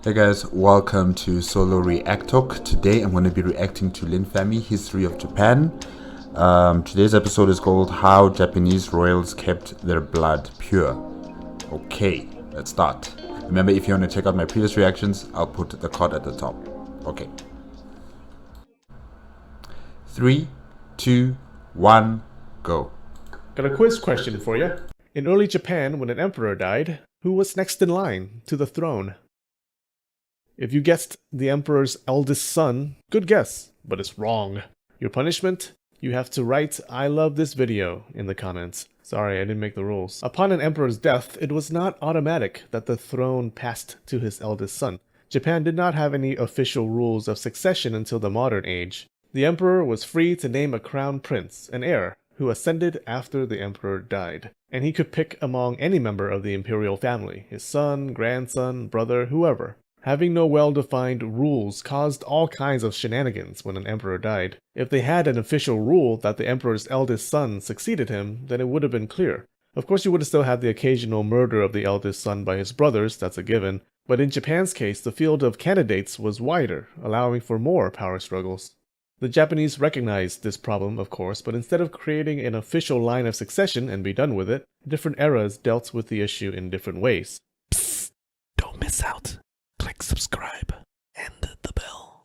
Hey guys, welcome to Solo ReacTalk. Today I'm going to be reacting to Linfamy, History of Japan. Today's episode is called How Japanese Royals Kept Their Blood Pure. Okay, let's start. Remember, if you want to check out my previous reactions, I'll put the card at the top. Okay. 3, 2, 1, go. Got a quiz question for you. In early Japan, when an emperor died, who was next in line to the throne? If you guessed the emperor's eldest son, good guess, but it's wrong. Your punishment? You have to write "I love this video" in the comments. Sorry, I didn't make the rules. Upon an emperor's death, it was not automatic that the throne passed to his eldest son. Japan did not have any official rules of succession until the modern age. The emperor was free to name a crown prince, an heir, who ascended after the emperor died. And he could pick among any member of the imperial family, his son, grandson, brother, whoever. Having no well-defined rules caused all kinds of shenanigans when an emperor died. If they had an official rule that the emperor's eldest son succeeded him, then it would have been clear. Of course, you would have still had the occasional murder of the eldest son by his brothers, that's a given. But in Japan's case, the field of candidates was wider, allowing for more power struggles. The Japanese recognized this problem, of course, but instead of creating an official line of succession and be done with it, different eras dealt with the issue in different ways. Psst! Don't miss out. Click subscribe and the bell.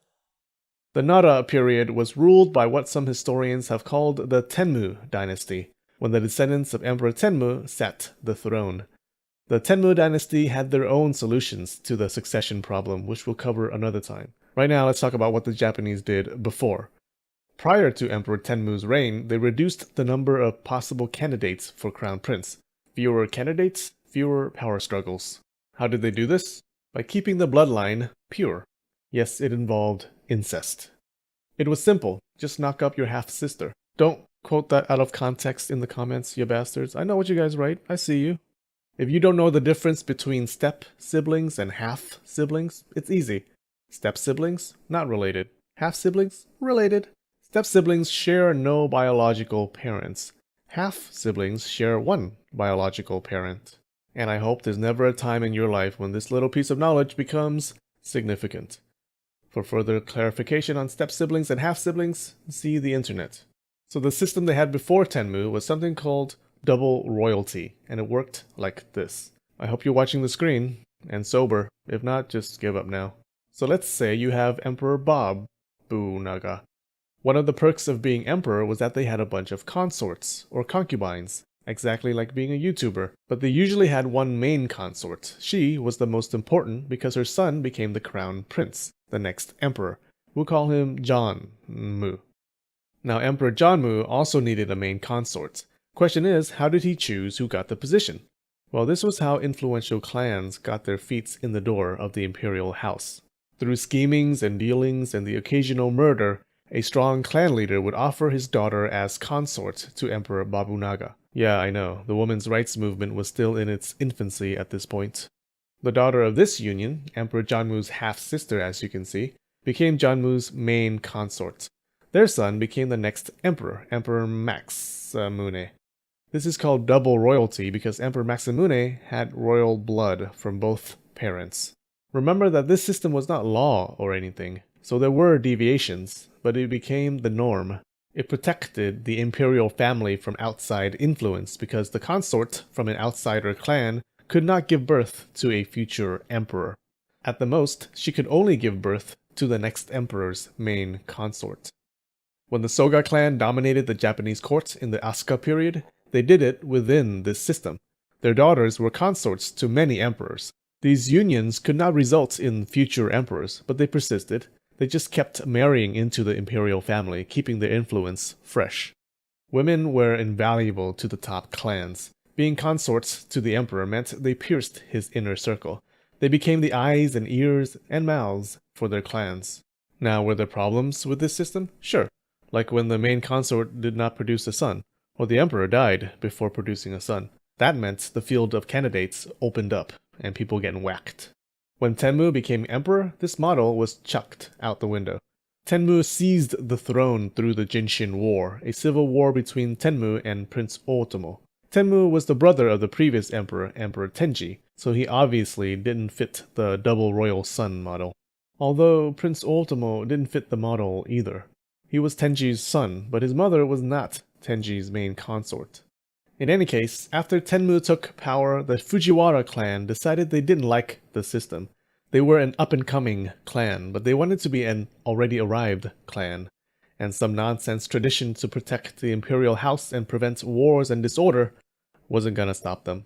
The Nara period was ruled by what some historians have called the Tenmu dynasty, when the descendants of Emperor Tenmu sat the throne. The Tenmu dynasty had their own solutions to the succession problem, which we'll cover another time. Right now, let's talk about what the Japanese did before. Prior to Emperor Tenmu's reign, they reduced the number of possible candidates for crown prince. Fewer candidates, fewer power struggles. How did they do this? By keeping the bloodline pure. Yes, it involved incest. It was simple. Just knock up your half-sister. Don't quote that out of context in the comments, you bastards. I know what you guys write. I see you. If you don't know the difference between step-siblings and half-siblings, it's easy. Step-siblings, not related. Half-siblings, related. Step-siblings share no biological parents. Half-siblings share one biological parent. And I hope there's never a time in your life when this little piece of knowledge becomes significant. For further clarification on step-siblings and half-siblings, see the internet. So the system they had before Tenmu was something called double royalty, and it worked like this. I hope you're watching the screen, and sober. If not, just give up now. So let's say you have Emperor Babunaga. One of the perks of being emperor was that they had a bunch of consorts, or concubines. Exactly like being a YouTuber, but they usually had one main consort. She was the most important because her son became the crown prince, the next emperor. We'll call him Jonmu. Now, Emperor Jonmu also needed a main consort. Question is, how did he choose who got the position? Well, this was how influential clans got their feet in the door of the imperial house. Through schemings and dealings and the occasional murder, a strong clan leader would offer his daughter as consort to Emperor Babunaga. Yeah, I know, the women's rights movement was still in its infancy at this point. The daughter of this union, Emperor Jonmu's half-sister as you can see, became Jonmu's main consort. Their son became the next emperor, Emperor Maxamune. This is called double royalty because Emperor Maxamune had royal blood from both parents. Remember that this system was not law or anything, so there were deviations, but it became the norm. It protected the imperial family from outside influence because the consort from an outsider clan could not give birth to a future emperor. At the most, she could only give birth to the next emperor's main consort. When the Soga clan dominated the Japanese court in the Asuka period, they did it within this system. Their daughters were consorts to many emperors. These unions could not result in future emperors, but they persisted. They just kept marrying into the imperial family, keeping their influence fresh. Women were invaluable to the top clans. Being consorts to the emperor meant they pierced his inner circle. They became the eyes and ears and mouths for their clans. Now, were there problems with this system? Sure. Like when the main consort did not produce a son, or the emperor died before producing a son. That meant the field of candidates opened up, and people getting whacked. When Tenmu became emperor, this model was chucked out the window. Tenmu seized the throne through the Jinshin War, a civil war between Tenmu and Prince Otomo. Tenmu was the brother of the previous emperor, Emperor Tenji, so he obviously didn't fit the double royal son model. Although Prince Ultimo didn't fit the model either. He was Tenji's son, but his mother was not Tenji's main consort. In any case, after Tenmu took power, the Fujiwara clan decided they didn't like the system. They were an up-and-coming clan, but they wanted to be an already-arrived clan, and some nonsense tradition to protect the imperial house and prevent wars and disorder wasn't gonna stop them.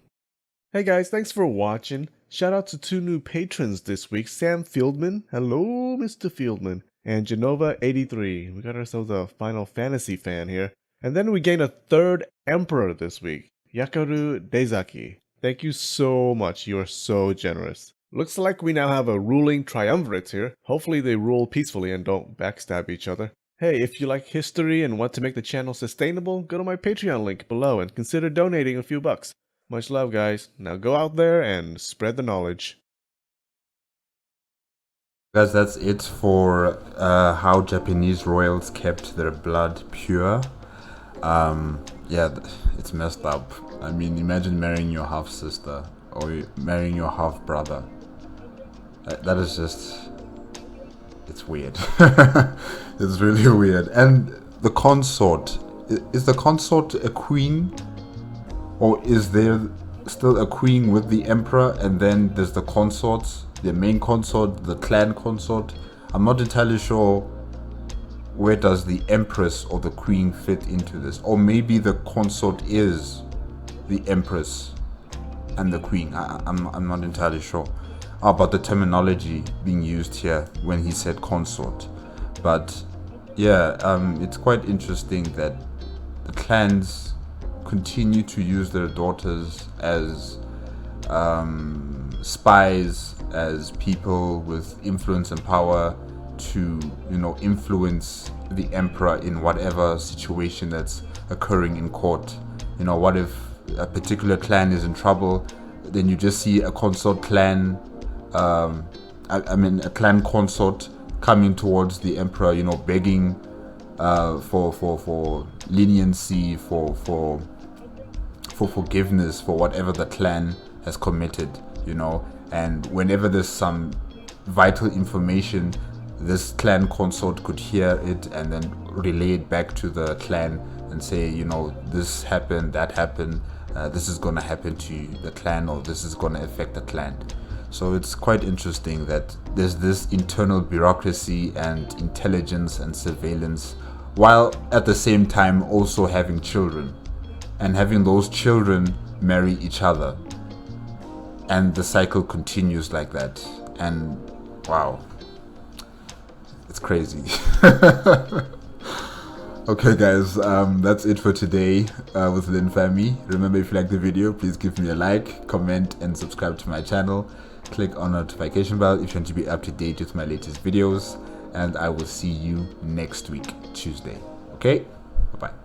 Hey guys, thanks for watching. Shout out to 2 new patrons this week, Sam Fieldman, hello Mr. Fieldman, and Genova83. We got ourselves a Final Fantasy fan here. And then we gained a 3rd emperor this week, Yakaru Deizaki. Thank you so much, you are so generous. Looks like we now have a ruling triumvirate here. Hopefully they rule peacefully and don't backstab each other. Hey, if you like history and want to make the channel sustainable, go to my Patreon link below and consider donating a few bucks. Much love, guys. Now go out there and spread the knowledge. Guys, that's it for how Japanese royals kept their blood pure. Yeah, it's messed up. I mean, imagine marrying your half-sister or marrying your half-brother. That is just... it's weird. It's really weird. And the consort, is the consort a queen? Or is there still a queen with the emperor, and then there's the consorts, the main consort, the clan consort? I'm not entirely sure where does the empress or the queen fit into this. Or maybe the consort is the empress and the queen. I'm not entirely sure about the terminology being used here when he said consort. But yeah, it's quite interesting that the clans continue to use their daughters as spies, as people with influence and power to, you know, influence the emperor in whatever situation that's occurring in court. You know, what if a particular clan is in trouble, then you just see a consort clan, I mean a clan consort coming towards the emperor, you know, begging for leniency, for forgiveness for whatever the clan has committed, you know. And whenever there's some vital information, this clan consort could hear it and then relay it back to the clan and say, you know, this happened, that happened, this is going to happen to the clan, or this is going to affect the clan. So it's quite interesting that there's this internal bureaucracy and intelligence and surveillance, while at the same time also having children, and having those children marry each other, and the cycle continues like that. And wow, it's crazy. Okay guys, that's it for today with Linfamy. Remember, if you like the video, please give me a like, comment and subscribe to my channel. Click on the notification bell if you want to be up to date with my latest videos, and I will see you next week, Tuesday. Okay, bye bye.